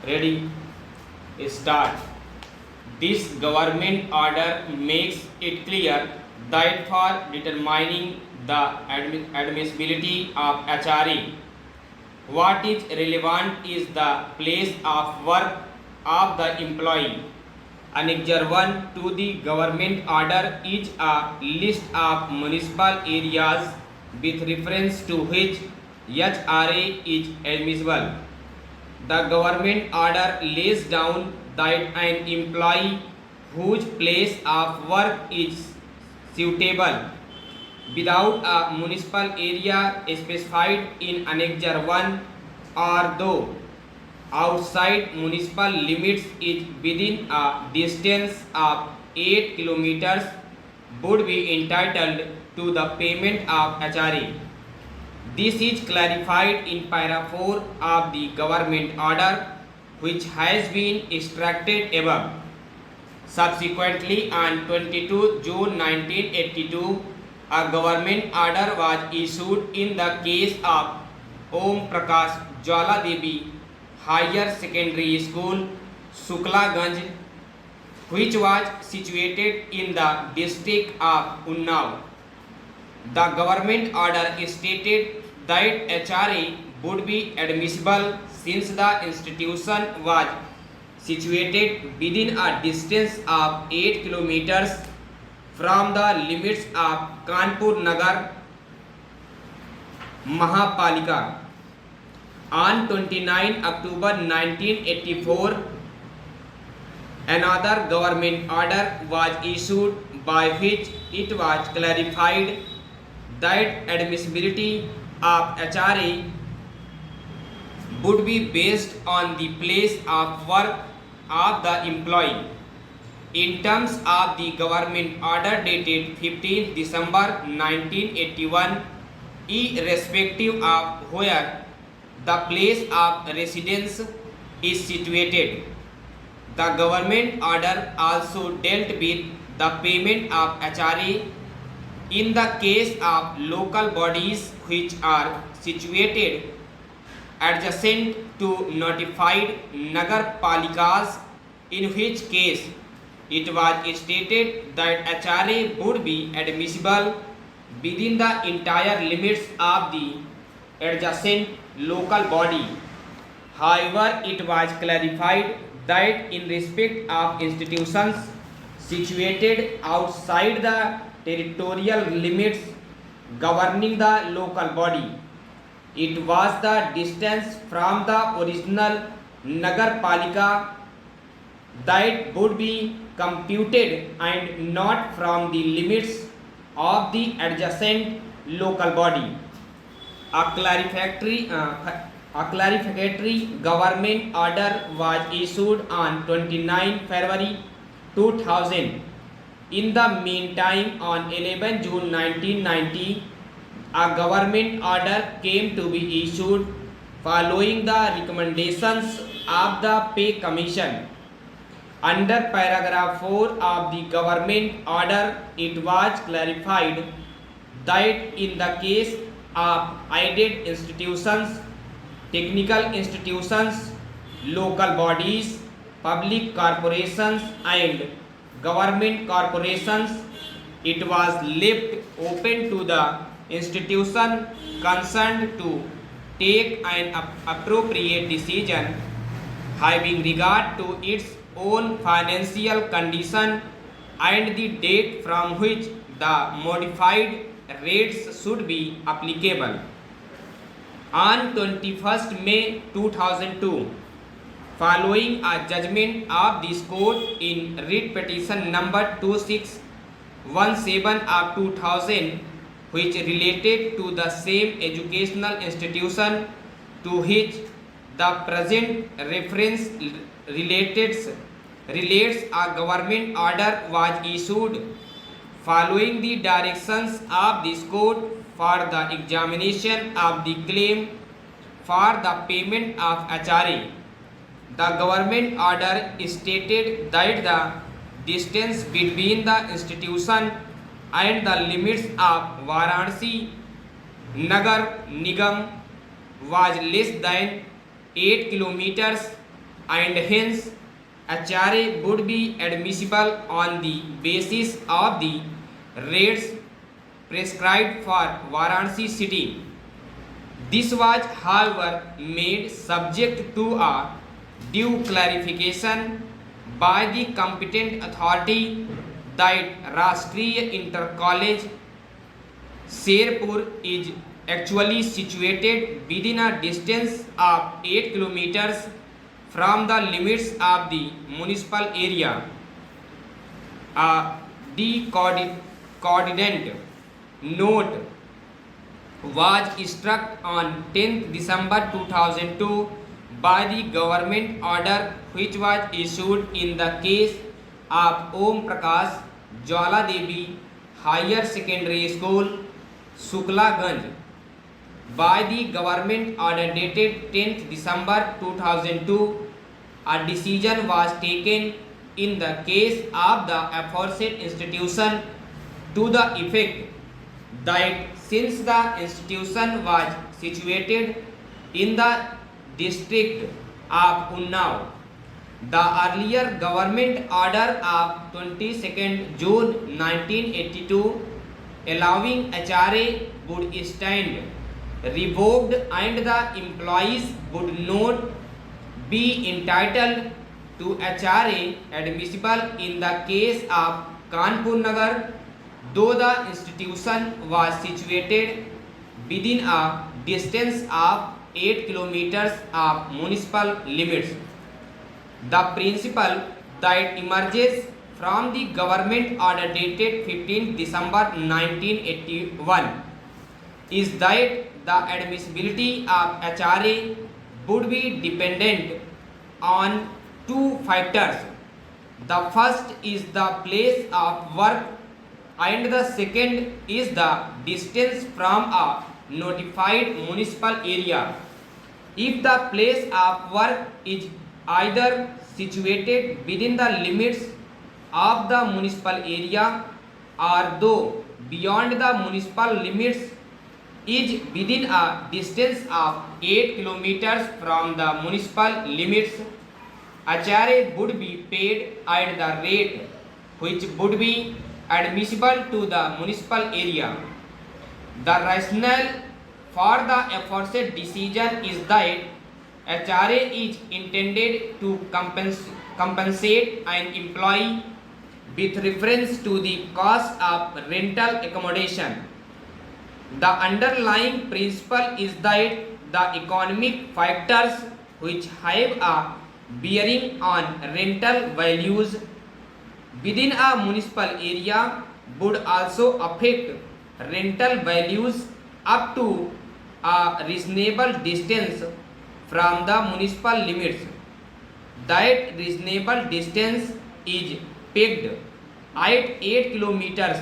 Ready? Start. This government order makes it clear that for determining the admissibility of HRA, what is relevant is the place of work of the employee. Annexure 1 to the government order is a list of municipal areas with reference to which HRA is admissible. The government order lays down that an employee whose place of work is suitable without a municipal area specified in Annexure 1 or though outside municipal limits is within a distance of 8 kilometers would be entitled to the payment of HRA. This is clarified in para 4 of the government order, which has been extracted above. Subsequently, on 22 June 1982, a government order was issued in the case of Om Prakash Jwala Devi Higher Secondary School, Suklaganj, which was situated in the district of Unnao. The government order stated that HRA would be admissible since the institution was situated within a distance of 8 kilometers from the limits of Kanpur Nagar Mahapalika. On 29 October 1984, another government order was issued by which it was clarified that admissibility of HRA would be based on the place of work of the employee. In terms of the government order dated 15 December 1981, irrespective of where the place of residence is situated, the government order also dealt with the payment of HRA in the case of local bodies which are situated adjacent to notified Nagar Palikas, in which case it was stated that HRA would be admissible within the entire limits of the adjacent local body. However, it was clarified that in respect of institutions situated outside the territorial limits governing the local body, it was the distance from the original Nagar Palika that would be computed and not from the limits of the adjacent local body. A clarificatory government order was issued on 29 February 2000. In the meantime, on 11 June 1990, a government order came to be issued following the recommendations of the Pay Commission. Under paragraph 4 of the government order, it was clarified that in the case of aided institutions, technical institutions, local bodies, public corporations and government corporations, it was left open to the institution concerned to take an appropriate decision having regard to its own financial condition and the date from which the modified rates should be applicable. On 21st May 2002, following a judgment of this court in writ petition number 2617 of 2000, which related to the same educational institution to which the present reference relates, a government order was issued following the directions of this court for the examination of the claim for the payment of HRA. The government order stated that the distance between the institution and the limits of Varanasi Nagar Nigam was less than 8 kilometers and hence HRA would be admissible on the basis of the rates prescribed for Varanasi city. This was, however, made subject to a due clarification by the competent authority that Rashtriya Inter College Sherpur is actually situated within a distance of 8 kilometers from the limits of the municipal area. A coordinate note was struck on 10th December 2002 by the government order which was issued in the case of Om Prakash Jwala Devi Higher Secondary School, Suklaganj. By the government order dated 10th December 2002, a decision was taken in the case of the aforesaid institution to the effect that since the institution was situated in the district of Unnao, the earlier government order of 22nd June 1982 allowing HRA would stand revoked and the employees would not be entitled to HRA admissible in the case of Kanpur Nagar, though the institution was situated within a distance of 8 kilometers of municipal limits. The principle that emerges from the government order dated 15 December 1981 is that the admissibility of HRA would be dependent on two factors. The first is the place of work and the second is the distance from a notified municipal area. If the place of work is either situated within the limits of the municipal area or though beyond the municipal limits is within a distance of 8 kilometers from the municipal limits, HRA would be paid at the rate which would be admissible to the municipal area. The rationale for the aforesaid decision is that HRA is intended to compensate an employee with reference to the cost of rental accommodation. The underlying principle is that the economic factors which have a bearing on rental values within a municipal area would also affect rental values up to a reasonable distance from the municipal limits. That reasonable distance is pegged at 8 kilometers.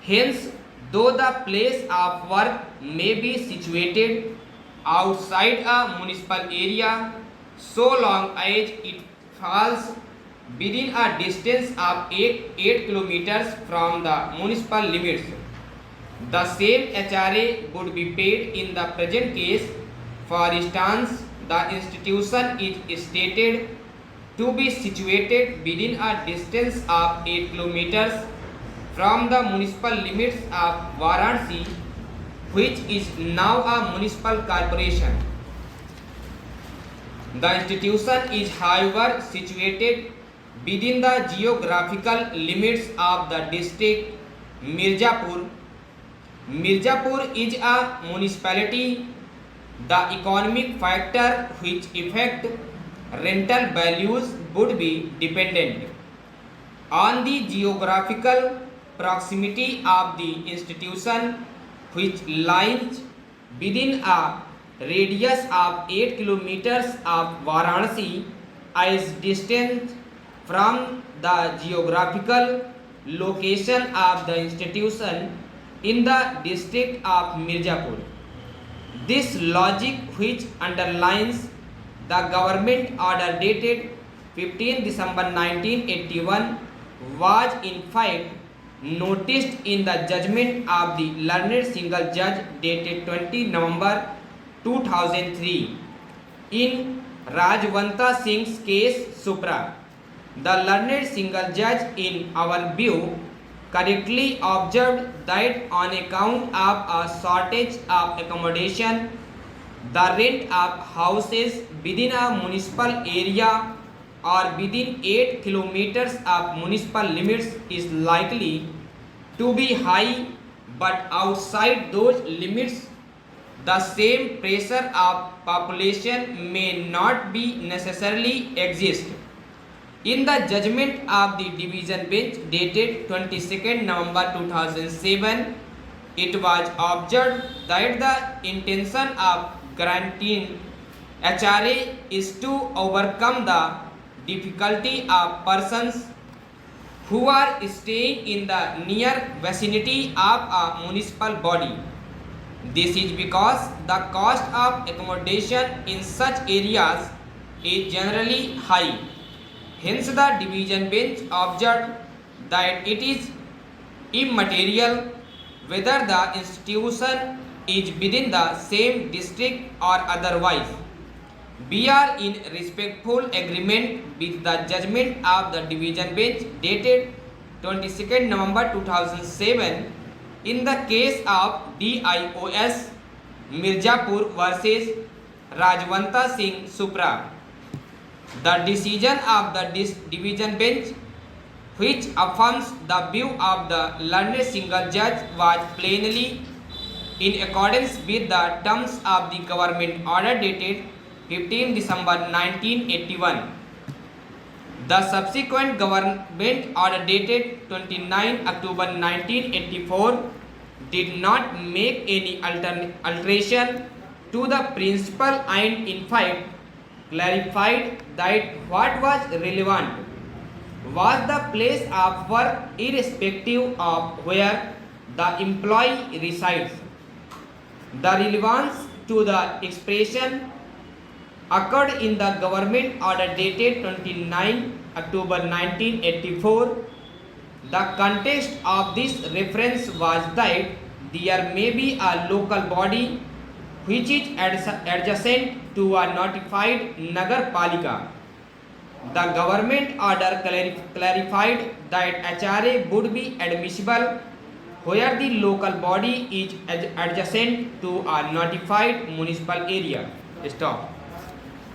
Hence, though the place of work may be situated outside a municipal area, so long as it falls within a distance of 8 kilometers from the municipal limits, the same HRA would be paid in the present case. For instance, the institution is stated to be situated within a distance of 8 kilometers from the municipal limits of Varanasi, which is now a municipal corporation. The institution is, however, situated within the geographical limits of the district Mirzapur. Mirzapur is a municipality. The economic factor which affect rental values would be dependent on the geographical proximity of the institution, which lies within a radius of 8 kilometers of Varanasi as distant from the geographical location of the institution in the district of Mirzapur. This logic, which underlines the government order dated 15 December 1981, was in fact noticed in the judgment of the learned single judge dated 20 November 2003 in Rajwanta Singh's case supra. The learned single judge, in our view, correctly observed that on account of a shortage of accommodation, the rent of houses within a municipal area or within 8 kilometers of municipal limits is likely to be high, but outside those limits the same pressure of population may not be necessarily exist. In the judgment of the division bench dated 22nd November 2007, it was observed that the intention of granting HRA is to overcome the difficulty of persons who are staying in the near vicinity of a municipal body. This is because the cost of accommodation in such areas is generally high. Hence, the division bench observed that it is immaterial whether the institution is within the same district or otherwise. We are in respectful agreement with the judgment of the division bench dated 22nd November 2007 in the case of DIOS Mirzapur versus Rajwanta Singh Supra. The decision of the division bench, which affirms the view of the learned single judge, was plainly in accordance with the terms of the government order dated 15 December 1981. The subsequent government order dated 29 October 1984 did not make any alteration to the principle and in fact clarified that what was relevant was the place of work irrespective of where the employee resides. The relevance to the expression occurred in the government order dated 29 October 1984. The context of this reference was that there may be a local body which is adjacent to a notified Nagar Palika. The government order clarified that HRA would be admissible where the local body is adjacent to a notified municipal area. Stop.